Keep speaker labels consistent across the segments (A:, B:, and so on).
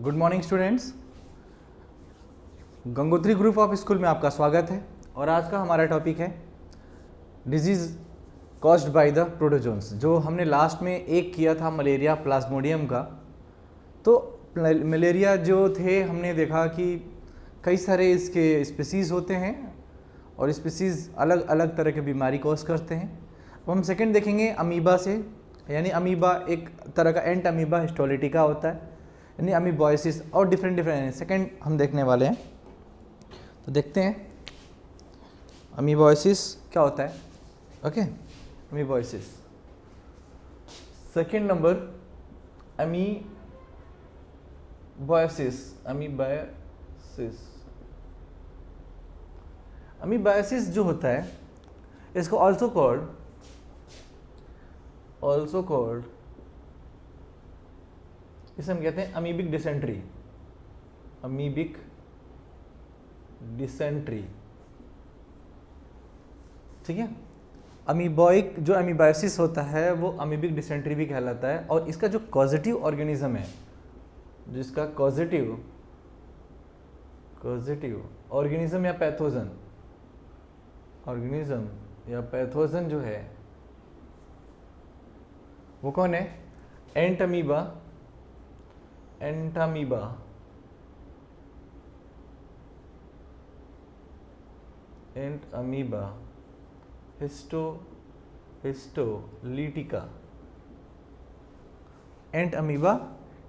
A: Good morning students, Gangotri group of school में आपका स्वागत है। और आज का हमारा टॉपिक है disease caused by the protozoans. जो हमने लास्ट में एक किया था मलेरिया प्लाज्मोडियम का, तो मलेरिया जो थे हमने देखा कि कई सारे इसके स्पीसीज़ होते हैं और स्पीसीज़ अलग अलग तरह की बीमारी कॉज करते हैं। अब हम सेकंड देखेंगे अमीबा से, यानी अमीबा एक तरह का एंट अमीबा हिस्टोलिटिका होता है, यानी अमीबॉयसिस और डिफरेंट सेकंड हम देखने वाले हैं। तो देखते हैं अमीबॉयसिस क्या होता है। ओके, अमीबॉयसिस। सेकंड नंबर अमीबायसिस जो होता है, इसको ऑल्सो कॉल्ड इसे हम कहते हैं अमीबिक डिसेंट्री। ठीक है, अमीबॉइक जो अमीबायसिस होता है वो अमीबिक डिसेंट्री भी कहलाता है। और इसका जो कॉजेटिव ऑर्गेनिज्म है, जिसका कॉजेटिव ऑर्गेनिज्म या पैथोजन जो है वो कौन है? एंट अमीबा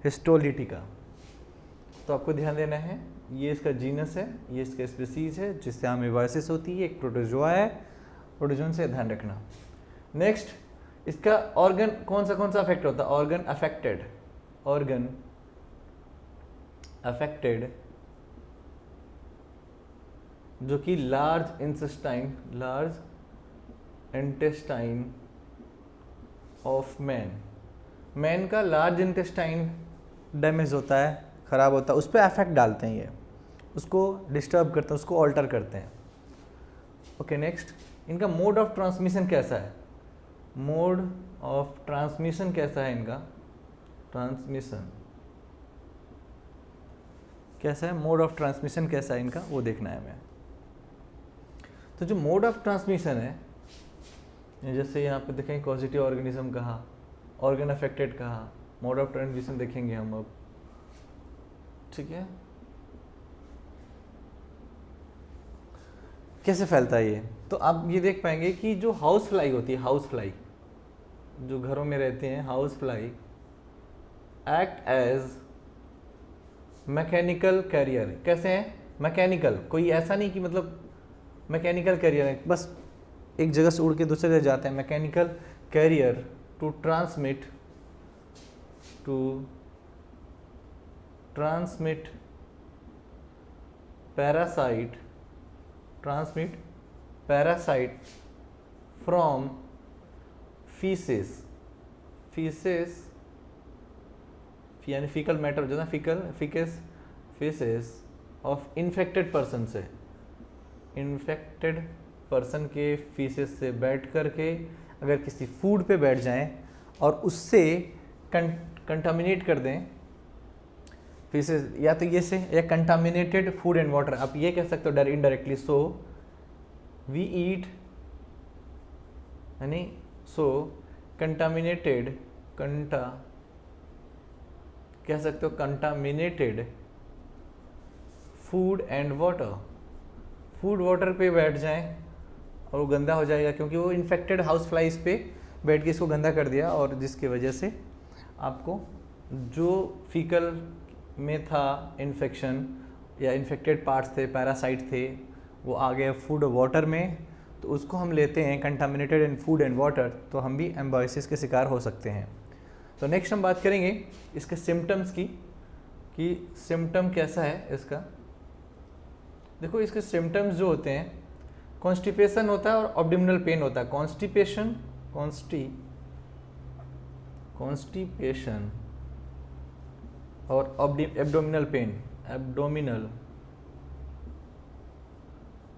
A: हिस्टोलिटिका। तो आपको ध्यान देना है, ये इसका जीनस है, ये इसका स्पीसीज है जिससे अमीबायसिस होती है, एक प्रोटोजोआ है, प्रोटोजोन से ध्यान रखना। नेक्स्ट, इसका ऑर्गन कौन सा अफेक्ट होता है? ऑर्गन अफेक्टेड जो कि लार्ज इंटेस्टाइन ऑफ मैन का लार्ज इंटेस्टाइन डैमेज होता है, खराब होता है, उस पर अफेक्ट डालते हैं, ये उसको डिस्टर्ब करते हैं, उसको ऑल्टर करते हैं। ओके, नेक्स्ट, इनका मोड ऑफ ट्रांसमिशन कैसा है? मोड ऑफ ट्रांसमिशन कैसा है इनका? मोड ऑफ ट्रांसमिशन कैसा है इनका, वो देखना है हमें। तो जो मोड ऑफ ट्रांसमिशन है, जैसे यहाँ पे देखें कॉजेटिव ऑर्गेनिज्म कहा, ऑर्गन अफेक्टेड कहा, मोड ऑफ ट्रांसमिशन देखेंगे हम अब। ठीक है, कैसे फैलता है ये? तो आप ये देख पाएंगे कि जो हाउस फ्लाई होती है, जो घरों में रहते हैं, house fly act as mechanical carrier. कैसे हैं? मैकेनिकल, कोई ऐसा नहीं कि मतलब मैकेनिकल कैरियर है, बस एक जगह से उड़ के दूसरे जगह जाते हैं। Mechanical carrier to transmit parasite from faeces यानी फीकल मैटर जो है, फीसेस ऑफ इन्फेक्टेड पर्सन से, इन्फेक्टेड पर्सन के फीसेस से बैठ करके अगर किसी फूड पे बैठ जाएं और उससे कंटामिनेट कर दें फीसेस, या तो ये से, या कंटामिनेटेड फूड एंड वाटर, आप ये कह सकते हो इनडायरेक्टली। सो वी ईट, यानी सो कंटामिनेटेड, कह सकते हो कंटामिनेटेड फूड एंड वाटर पे बैठ जाएं और वो गंदा हो जाएगा, क्योंकि वो इन्फेक्टेड हाउस फ्लाइज पे बैठ के इसको गंदा कर दिया, और जिसकी वजह से आपको जो फीकल में था इन्फेक्शन या इन्फेक्टेड पार्ट्स थे, पैरासाइट थे, वो आ गए फूड और वाटर में, तो उसको हम लेते हैं contaminated in food and water, तो हम भी एम्बॉयसिस के शिकार हो सकते हैं। तो नेक्स्ट हम बात करेंगे इसके सिम्टम्स की, कि सिम्टम कैसा है इसका। देखो, इसके सिम्टम्स जो होते हैं, कॉन्स्टिपेशन होता है और एब्डोमिनल पेन होता है। कॉन्स्टिपेशन और एब्डोमिनल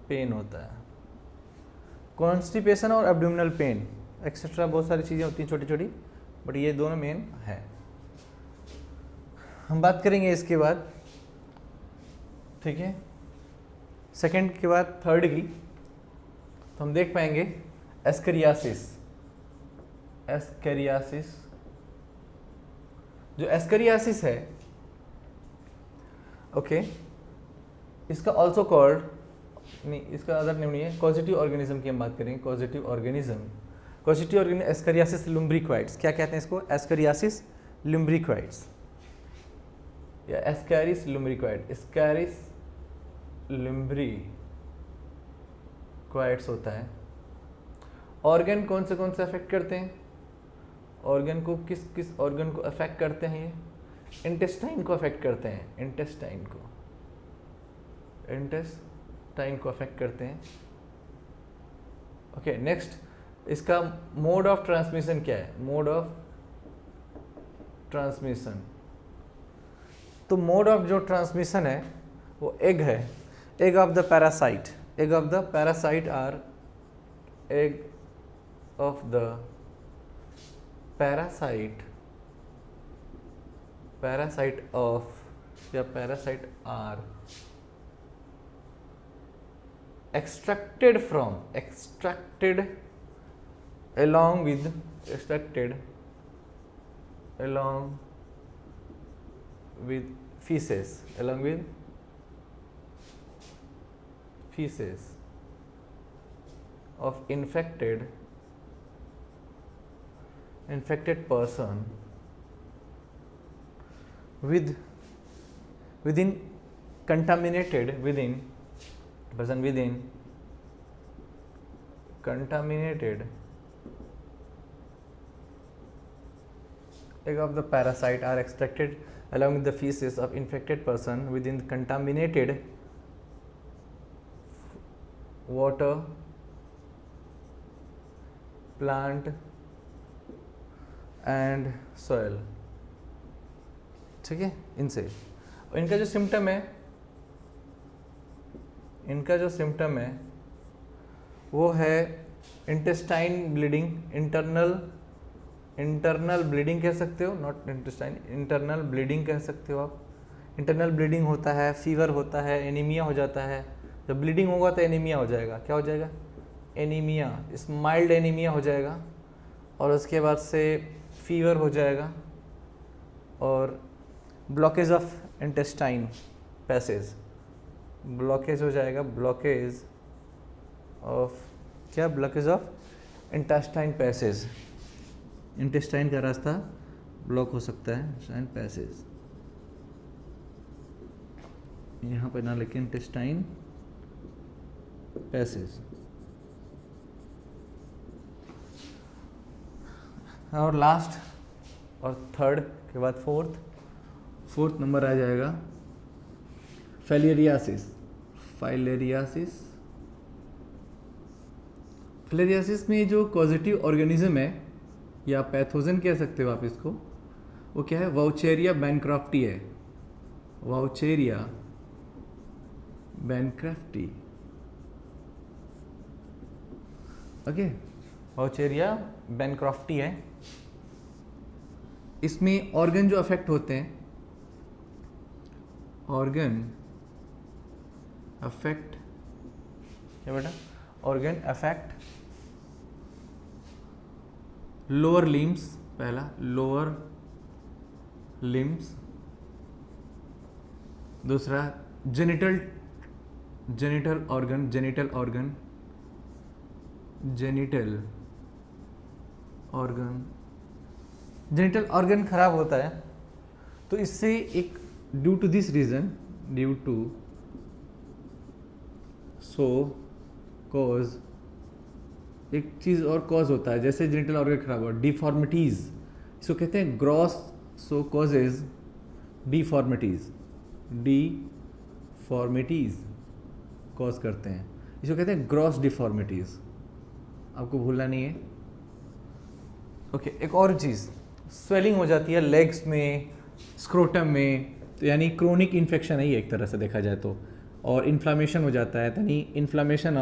A: पेन होता है। कॉन्स्टिपेशन और एब्डोमिनल पेन एक्सेट्रा बहुत सारी चीज़ें होती हैं छोटी छोटी, बट ये दोनों मेन है। हम बात करेंगे इसके बाद, ठीक है, सेकंड के बाद थर्ड की, तो हम देख पाएंगे एस्करियासिस। एस्करियासिस, जो एस्करियासिस है, ओके, इसका ऑल्सो कॉल्ड, नहीं इसका अदर नेम नहीं है, कॉजिटिव ऑर्गेनिज्म की हम बात करेंगे। कॉजिटिव ऑर्गेनिज्म एस्करियासिस लुम्ब्रिक्वाइड्स, क्या कहते हैं इसको? एस्करियासिस लुम्ब्रिक्वाइड्स या एस्कैरिस लुम्ब्रिक्वाइड, एस्कैरिस लुम्ब्रिक्वाइड्स होता है। ऑर्गन कौन से अफेक्ट करते हैं? ऑर्गन को किस ऑर्गन को अफेक्ट करते हैं? ये इंटेस्टाइन को अफेक्ट करते हैं, इंटेस्टाइन को अफेक्ट करते हैं। ओके, नेक्स्ट, इसका मोड ऑफ ट्रांसमिशन क्या है? मोड ऑफ ट्रांसमिशन, तो मोड ऑफ जो ट्रांसमिशन है वो एग है, egg of the parasite. Egg of the parasite are egg of the parasite of या parasite are extracted along with feces, of infected person within contaminated egg of the parasite are extracted along with the feces of infected person within contaminated water, plant and soil, ठीक है। इनसे इनका जो symptom है वो है intestine bleeding, internal bleeding कह सकते हो, नॉट इंटेस्टाइन, इंटरनल ब्लीडिंग कह सकते हो आप। इंटरनल ब्लीडिंग होता है, फीवर होता है, एनीमिया हो जाता है। जब ब्लीडिंग होगा तो एनीमिया हो जाएगा। क्या हो जाएगा? एनीमिया, माइल्ड एनीमिया हो जाएगा, और उसके बाद से फीवर हो जाएगा, और blockage of intestine passage, blockage हो जाएगा, blockage of intestine passage, intestine का रास्ता ब्लॉक हो सकता है, इंटेस्टाइन पैसेज, यहाँ पर ना लिखे इंटेस्टाइन पैसेज। और लास्ट और थर्ड के बाद फोर्थ नंबर आ जाएगा फाइलेरियासिस। फाइलेरियासिस में जो कॉजेटिव ऑर्गेनिज्म है या पैथोजन कह सकते हो आप इसको, वो क्या है? वाउचेरिया बैनक्रॉफ्टी है, Wuchereria bancrofti, okay, Wuchereria bancrofti है। इसमें ऑर्गन जो अफेक्ट होते हैं, ऑर्गन अफेक्ट लोअर लिम्स, पहला लोअर लिम्स, दूसरा जेनिटल ऑर्गन खराब होता है, तो इससे एक ड्यू टू कॉज एक चीज़ और कॉज होता है, जैसे जेनिटल ऑर्गन खराब हो, डिफॉर्मिटीज़, इसको कहते हैं ग्रॉस, सो कॉजेज डिफॉर्मिटीज़ कॉज करते हैं, इसको कहते हैं ग्रॉस डिफॉर्मिटीज़, आपको भूलना नहीं है। ओके, एक और चीज़, स्वेलिंग हो जाती है लेग्स में, स्क्रोटम में, तो यानी क्रोनिक इन्फेक्शन है ये एक तरह से देखा जाए तो, और इन्फ्लामेशन हो जाता है, यानी इन्फ्लामेशन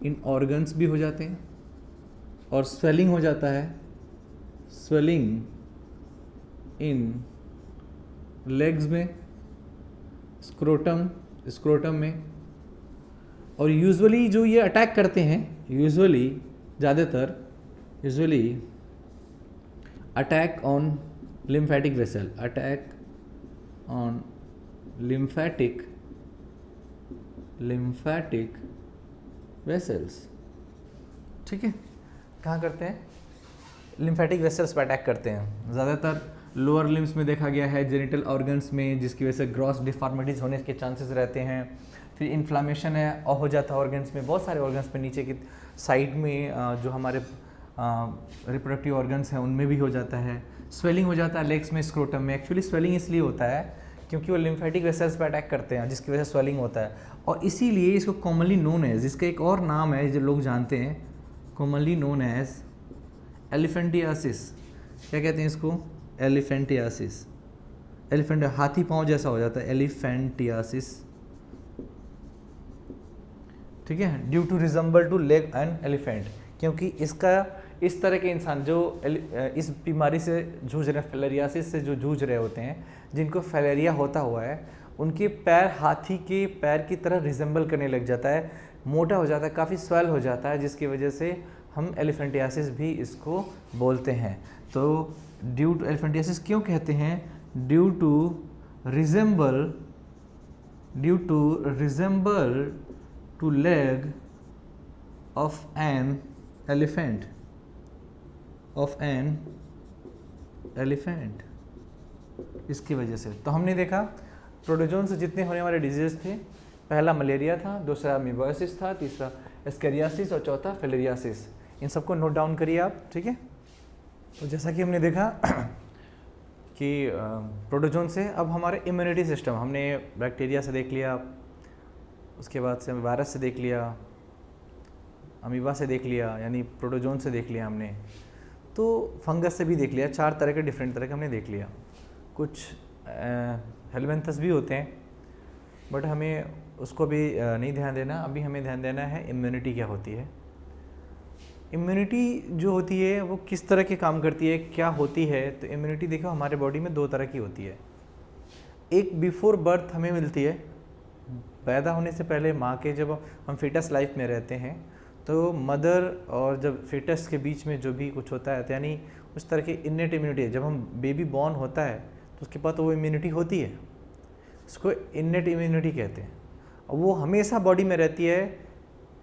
A: इन ऑर्गन्स भी हो जाते हैं, और स्वेलिंग हो जाता है, स्वेलिंग इन लेग्स में, स्क्रोटम में। और यूजुअली जो ये अटैक करते हैं, usually attack on lymphatic vessel, attack on lymphatic vessels. ठीक है, कहाँ करते हैं? लिम्फेटिक वेसल्स पर अटैक करते हैं। ज़्यादातर लोअर लिम्स में देखा गया है, जेनिटल ऑर्गन्स में, जिसकी वजह से ग्रॉस डिफॉर्मिटीज़ होने के चांसेस रहते हैं। फिर इन्फ्लामेशन है और हो जाता है ऑर्गन्स में, बहुत सारे ऑर्गन्स में, नीचे की साइड में जो हमारे रिप्रोडक्टिव ऑर्गन्स हैं उनमें भी हो जाता है। स्वेलिंग हो जाता है लेग्स में, स्क्रोटम में। एक्चुअली स्वेलिंग इसलिए होता है क्योंकि वो लिम्फेटिक वेसल्स पर अटैक करते हैं, जिसकी वजह से स्वेलिंग होता है। और इसीलिए इसको कॉमनली नोन एज, इसका एक और नाम है जो लोग जानते हैं, कॉमनली नोन एज एलिफेंटियासिस। क्या कहते हैं इसको? एलिफेंटियासिस। एलिफेंट हाथी पाँव जैसा हो जाता है, एलिफेंटियासिस। ठीक है, due to resemble to leg and elephant, क्योंकि इसका इस तरह के इंसान जो इस बीमारी से जूझ रहे हैं, फिलेरियासिस से जो जूझ रहे होते हैं, जिनको फिलेरिया होता हुआ है, उनके पैर हाथी के पैर की तरह रिजेंबल करने लग जाता है, मोटा हो जाता है, काफ़ी स्वेल हो जाता है, जिसकी वजह से हम एलिफेंटियासिस भी इसको बोलते हैं। तो ड्यू टू एलिफेंटियासिस क्यों कहते हैं? Due to resemble to leg of an elephant, इसकी वजह से। तो हमने देखा प्रोटोजोन से जितने होने वाले डिजीज थे, पहला मलेरिया था, दूसरा अमीबायोसिस था, तीसरा एस्केरियासिस और चौथा फिलेरियासिस। इन सबको नोट डाउन करिए आप। ठीक है, तो जैसा कि हमने देखा कि प्रोटोजोन से अब हमारे इम्यूनिटी सिस्टम, हमने बैक्टीरिया से देख लिया, उसके बाद से वायरस से देख लिया, अमीबा से देख लिया, यानी प्रोटोजोन से देख लिया हमने, तो फंगस से भी देख लिया। 4 तरह के डिफरेंट तरह के हमने देख लिया। कुछ हेलमिंथस भी होते हैं, बट हमें उसको भी नहीं ध्यान देना। अभी हमें ध्यान देना है इम्यूनिटी क्या होती है। इम्यूनिटी जो होती है वो किस तरह के काम करती है, क्या होती है? तो इम्यूनिटी देखो हमारे बॉडी में 2 तरह की होती है। एक बिफोर बर्थ हमें मिलती है, पैदा होने से पहले माँ के, जब हम फीटस लाइफ में रहते हैं, तो मदर और जब फीटस के बीच में जो भी कुछ होता है, तो यानी उस तरह की इन्नेट इम्यूनिटी है। जब हम बेबी बॉर्न होता है तो उसके पास वो इम्यूनिटी होती है, उसको इन्नेट इम्यूनिटी कहते हैं। और वो हमेशा बॉडी में रहती है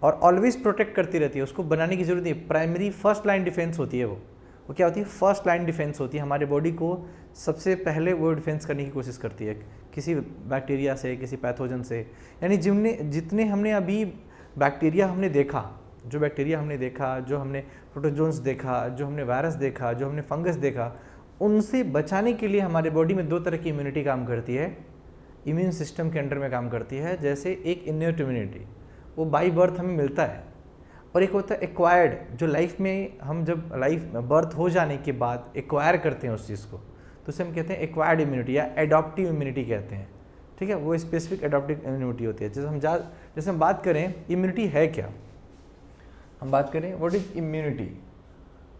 A: और ऑलवेज प्रोटेक्ट करती रहती है, उसको बनाने की जरूरत नहीं। प्राइमरी फर्स्ट लाइन डिफेंस होती है वो क्या होती है? फर्स्ट लाइन डिफेंस होती है। हमारे बॉडी को सबसे पहले वो डिफेंस करने की कोशिश करती है किसी बैक्टीरिया से, किसी पैथोजन से। यानी जितने हमने अभी बैक्टीरिया हमने देखा, जो हमने प्रोटोजोन्स देखा, जो हमने वायरस देखा, जो हमने फंगस देखा, उनसे बचाने के लिए हमारे बॉडी में 2 तरह की इम्यूनिटी काम करती है, इम्यून सिस्टम के अंडर में काम करती है। जैसे एक इन्नेट इम्यूनिटी, वो बाई बर्थ हमें मिलता है, और एक होता है एक्वायर्ड, जो लाइफ में हम जब बर्थ हो जाने के बाद एक्वायर करते हैं उस चीज़ को, तो उसे हम कहते हैं एक्वायर्ड इम्यूनिटी या एडॉप्टिव इम्यूनिटी कहते हैं। ठीक है, वो स्पेसिफिक एडॉप्टिव इम्यूनिटी होती है। जैसे हम बात करें इम्यूनिटी है क्या, हम बात करें व्हाट इज इम्यूनिटी।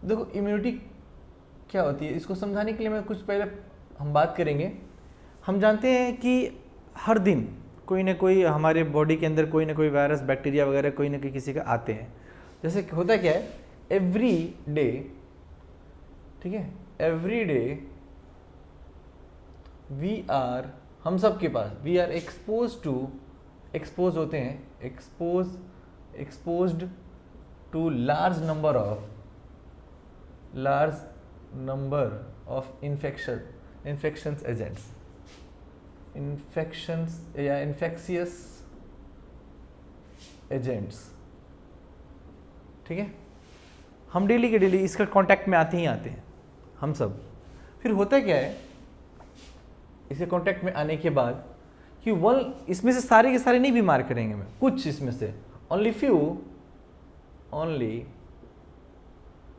A: देखो इम्यूनिटी क्या होती है, इसको समझाने के लिए मैं कुछ पहले हम बात करेंगे। हम जानते हैं कि हर दिन कोई ना कोई हमारे बॉडी के अंदर कोई ना कोई वायरस, बैक्टीरिया वगैरह कोई ना कोई किसी का आते हैं। जैसे होता क्या है, एवरी डे, ठीक है, एवरी डे हम सब के पास वी आर एक्सपोज होते हैं, exposed to large number of infections agents, infections या इन्फेक्शियस एजेंट्स। ठीक है, हम डेली के डेली इसका कांटेक्ट में आते हैं हम सब। फिर होता क्या है, इसके कांटेक्ट में आने के बाद कि इसमें से सारे के सारे नहीं बीमार करेंगे मैं, कुछ इसमें से ओनली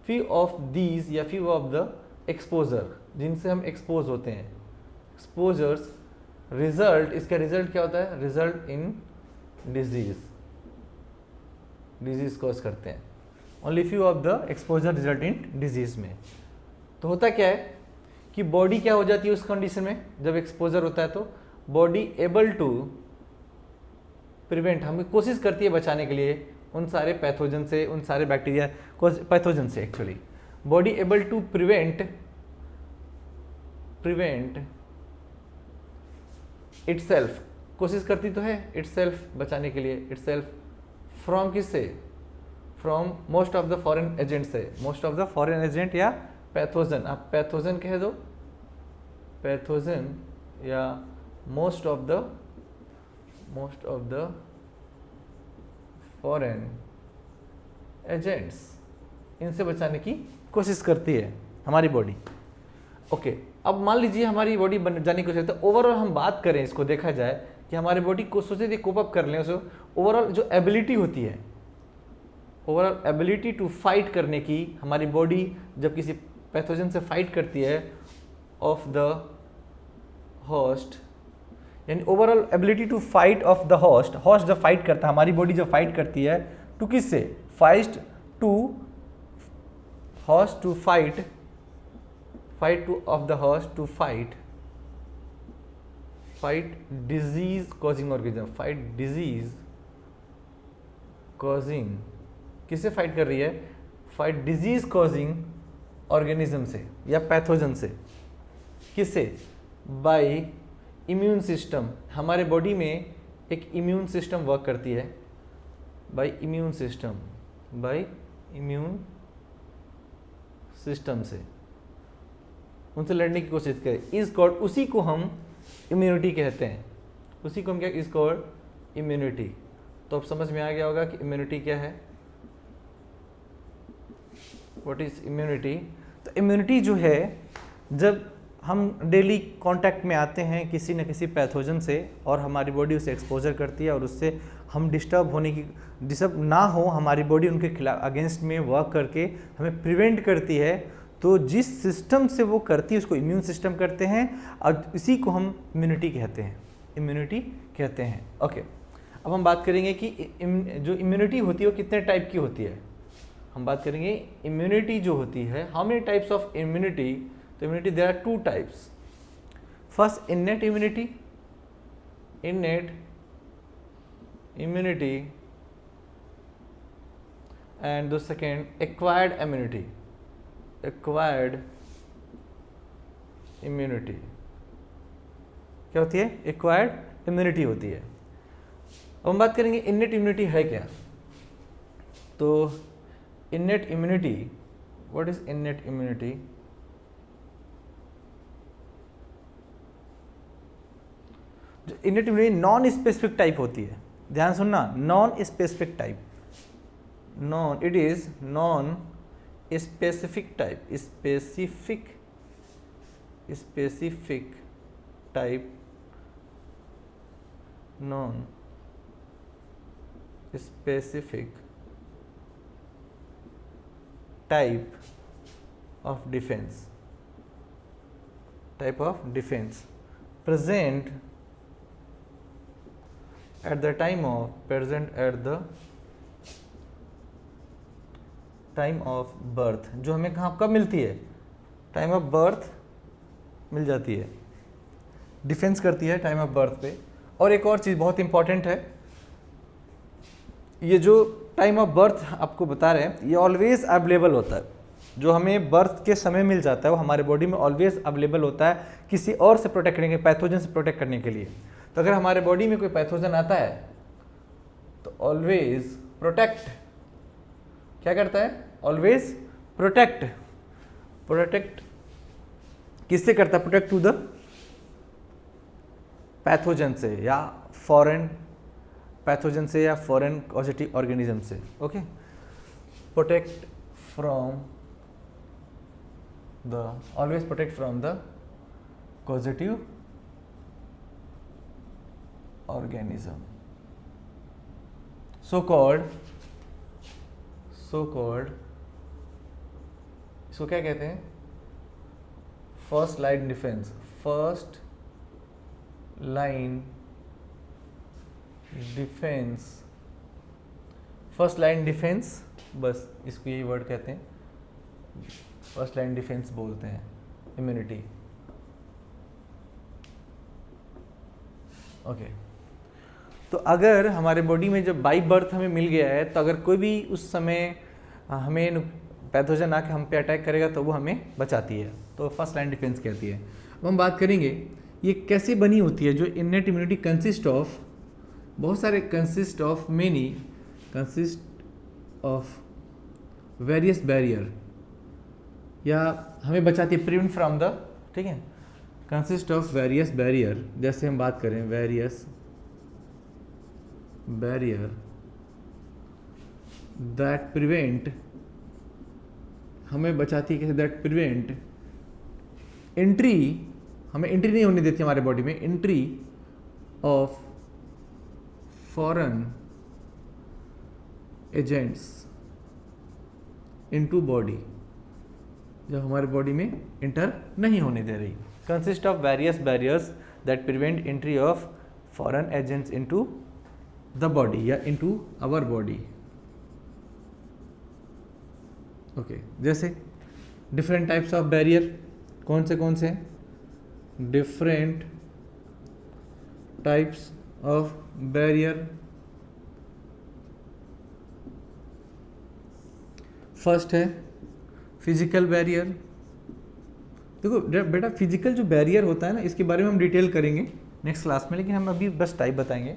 A: फ्यू ऑफ दीज या फ्यू ऑफ द एक्सपोजर, जिनसे हम एक्सपोज होते हैं, एक्सपोजर्स रिजल्ट, इसका रिजल्ट क्या होता है? रिजल्ट इन डिजीज कॉज करते हैं। Only few of the exposure result in disease में। तो होता क्या है कि बॉडी क्या हो जाती है उस कंडीशन में, जब एक्सपोजर होता है तो बॉडी एबल टू प्रिवेंट, हमें कोशिश करती है बचाने के लिए उन सारे पैथोजन से, उन सारे बैक्टीरिया पैथोजन से। Actually body able to prevent itself, कोशिश करती तो है इटसेल्फ बचाने के लिए, इटसेल्फ फ्रॉम किससे, from most of the foreign agent से, most of the foreign agent या पैथोजन, आप पैथोजन कह दो, पैथोजन या most of the foreign agents, इनसे बचाने की कोशिश करती है हमारी बॉडी। ओके, अब मान लीजिए हमारी बॉडी बन जाने की कोशिश करती है। ओवरऑल हम बात करें, इसको देखा जाए कि हमारी बॉडी को सोचे थे कोप अप कर लें, उसको ओवरऑल जो एबिलिटी होती है, ओवरऑल एबिलिटी टू फाइट करने की, हमारी बॉडी जब किसी पैथोजन से फाइट करती है ऑफ द होस्ट, यानी overall ability to fight off the host, host जब फाइट करता है, हमारी बॉडी जब फाइट करती है टू किससे, fight to host to fight to off the host to fight disease causing organism, fight disease causing, किससे फाइट कर रही है, फाइट डिजीज कॉजिंग ऑर्गेनिज्म से या पैथोजन से, किससे, बाय इम्यून सिस्टम। हमारे बॉडी में एक इम्यून सिस्टम वर्क करती है, बाय इम्यून सिस्टम से उनसे लड़ने की कोशिश करें, इज कॉल्ड, उसी को हम इम्यूनिटी कहते हैं, उसी को हम क्या, इज कॉल्ड इम्यूनिटी। तो अब समझ में आ गया होगा कि इम्यूनिटी क्या है, व्हाट इज इम्यूनिटी। तो इम्यूनिटी जो है, जब हम डेली कांटेक्ट में आते हैं किसी न किसी पैथोजन से और हमारी बॉडी उसे एक्सपोजर करती है और उससे हम डिस्टर्ब ना हो, हमारी बॉडी उनके खिलाफ अगेंस्ट में वर्क करके हमें प्रिवेंट करती है, तो जिस सिस्टम से वो करती है उसको इम्यून सिस्टम करते हैं और इसी को हम इम्यूनिटी कहते हैं, ओके। अब हम बात करेंगे कि जो इम्यूनिटी होती है वो कितने टाइप की होती है। हम बात करेंगे इम्यूनिटी जो होती है, how many types of immunity. तो immunity there are two types, first innate immunity and the second acquired immunity। क्या होती है, एक्वायर्ड इम्यूनिटी होती है। अब हम बात करेंगे इन्नेट इम्यूनिटी है क्या। तो innate immunity, what is innate immunity, जो innate immunity non specific type होती है, ध्यान सुनना, non specific type, it is non specific type, specific type, non specific type of defense present at the time of birth, जो हमें कहाँ कब मिलती है, टाइम ऑफ बर्थ मिल जाती है, डिफेंस करती है टाइम ऑफ बर्थ पे। और एक और चीज़ बहुत इंपॉर्टेंट है, ये जो टाइम ऑफ बर्थ आपको बता रहे हैं ये ऑलवेज अवेलेबल होता है, जो हमें बर्थ के समय मिल जाता है वो हमारे बॉडी में ऑलवेज अवेलेबल होता है किसी और से प्रोटेक्ट करने के, पैथोजन से प्रोटेक्ट करने के लिए। तो अगर हमारे बॉडी में कोई पैथोजन आता है तो ऑलवेज प्रोटेक्ट, क्या करता है, ऑलवेज प्रोटेक्ट किससे करता है, प्रोटेक्ट टू द पैथोजन से या फॉरेन पैथोजन से या फॉरेन पॉजिटिव ऑर्गेनिज्म से, okay. Protect from the positive organism, so called इसको क्या कहते हैं, first line defence first line defence बस इसको यही वर्ड कहते हैं, फर्स्ट लाइन डिफेंस बोलते हैं, इम्यूनिटी। ओके, तो अगर हमारे बॉडी में जब बाई बर्थ हमें मिल गया है, तो अगर कोई भी उस समय हमें पैथोजन आके हम पे अटैक करेगा तो वो हमें बचाती है, तो फर्स्ट लाइन डिफेंस कहती है। अब हम बात करेंगे ये कैसे बनी होती है। जो इननेट इम्यूनिटी कंसिस्ट ऑफ बहुत सारे, consist of many, consist of various barrier, या हमें बचाती है प्रिवेंट फ्रॉम द, ठीक है, कंसिस्ट ऑफ वेरियस बैरियर। जैसे हम बात करें वेरियस बैरियर दैट प्रिवेंट, हमें बचाती है कैसे, दैट प्रिवेंट एंट्री, हमें एंट्री नहीं होने देती हमारे बॉडी में, entry of foreign agents into body, जब हमारे बॉडी में इंटर नहीं होने दे रही। Consist of various barriers that prevent entry of foreign agents into the body या इनटू आवर बॉडी। ओके, जैसे डिफरेंट टाइप्स ऑफ बैरियर कौन से हैं? Different types of barrier, first है फिजिकल बैरियर। देखो बेटा, फिजिकल जो बैरियर होता है ना, इसके बारे में हम डिटेल करेंगे नेक्स्ट क्लास में, लेकिन हम अभी बस टाइप बताएंगे।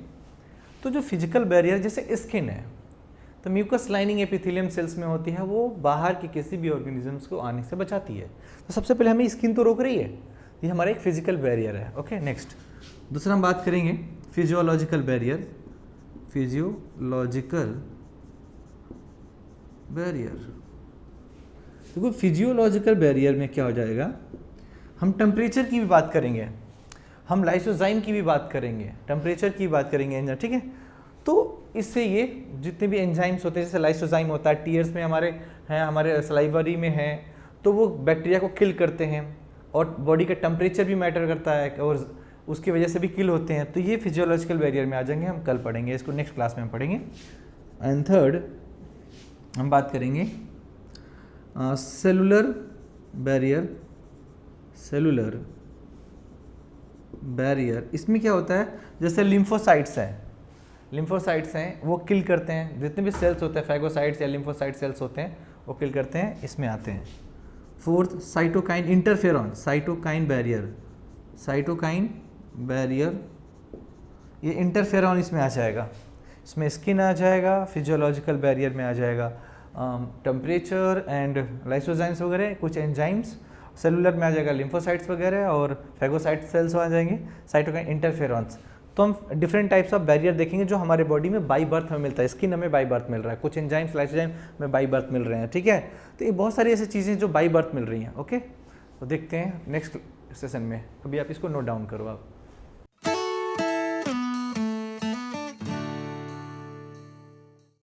A: तो जो फिजिकल बैरियर जैसे स्किन है, तो म्यूकस लाइनिंग एपिथेलियम सेल्स में होती है, वो बाहर के किसी भी ऑर्गेनिजम्स को आने से बचाती है। तो सबसे पहले हमें स्किन तो रोक रही है, ये हमारा एक फिजिकल बैरियर है। ओके, नेक्स्ट दूसरा हम बात करेंगे फिजियोलॉजिकल बैरियर। फिजियोलॉजिकल बैरियर, देखो फिजियोलॉजिकल बैरियर में क्या हो जाएगा, हम टेम्परेचर की भी बात करेंगे, हम लाइसोजाइम की भी बात करेंगे, टेम्परेचर की बात करेंगे, ठीक है। तो इससे ये जितने भी एंजाइम्स होते हैं, जैसे लाइसोजाइम होता है, टीयर्स में हमारे हैं, हमारे सलाइवरी में है, तो वो बैक्टीरिया को किल करते हैं, और बॉडी का टेम्परेचर भी मैटर करता है और उसकी वजह से भी किल होते हैं। तो ये फिजियोलॉजिकल बैरियर में आ जाएंगे, हम कल पढ़ेंगे इसको, नेक्स्ट क्लास में हम पढ़ेंगे। एंड थर्ड हम बात करेंगे सेलुलर बैरियर। सेलुलर बैरियर, इसमें क्या होता है, जैसे लिम्फोसाइट्स हैं, लिम्फोसाइट्स हैं वो किल करते हैं, जितने भी सेल्स होते हैं फैगोसाइट्स या लिम्फोसाइट सेल्स होते हैं वो किल करते हैं, इसमें आते हैं। Fourth cytokine interferon, cytokine barrier, cytokine barrier, ये इंटरफेरॉन इसमें आ जाएगा, इसमें स्किन आ जाएगा, फिजियोलॉजिकल बैरियर में आ जाएगा टेम्परेचर एंड लाइसोजाइम्स वगैरह, कुछ एंजाइम्स, सेलुलर में आ जाएगा लिम्फोसाइट्स वगैरह, और फैगोसाइट सेल्स आ जाएंगे, साइटोकाइन इंटरफेरॉन्स। तो हम डिफरेंट टाइप्स ऑफ बैरियर देखेंगे जो हमारे बॉडी में बाई बर्थ में मिलता है। स्किन हमें बाई बर्थ मिल रहा है, कुछ एंजाइम्स लाइसोजाइम में बाई बर्थ मिल रहे हैं, ठीक है। तो ये बहुत सारी ऐसी चीज़ें जो बाई बर्थ मिल रही हैं। ओके, तो देखते हैं नेक्स्ट सेशन में, अभी आप इसको नोट डाउन करो आप।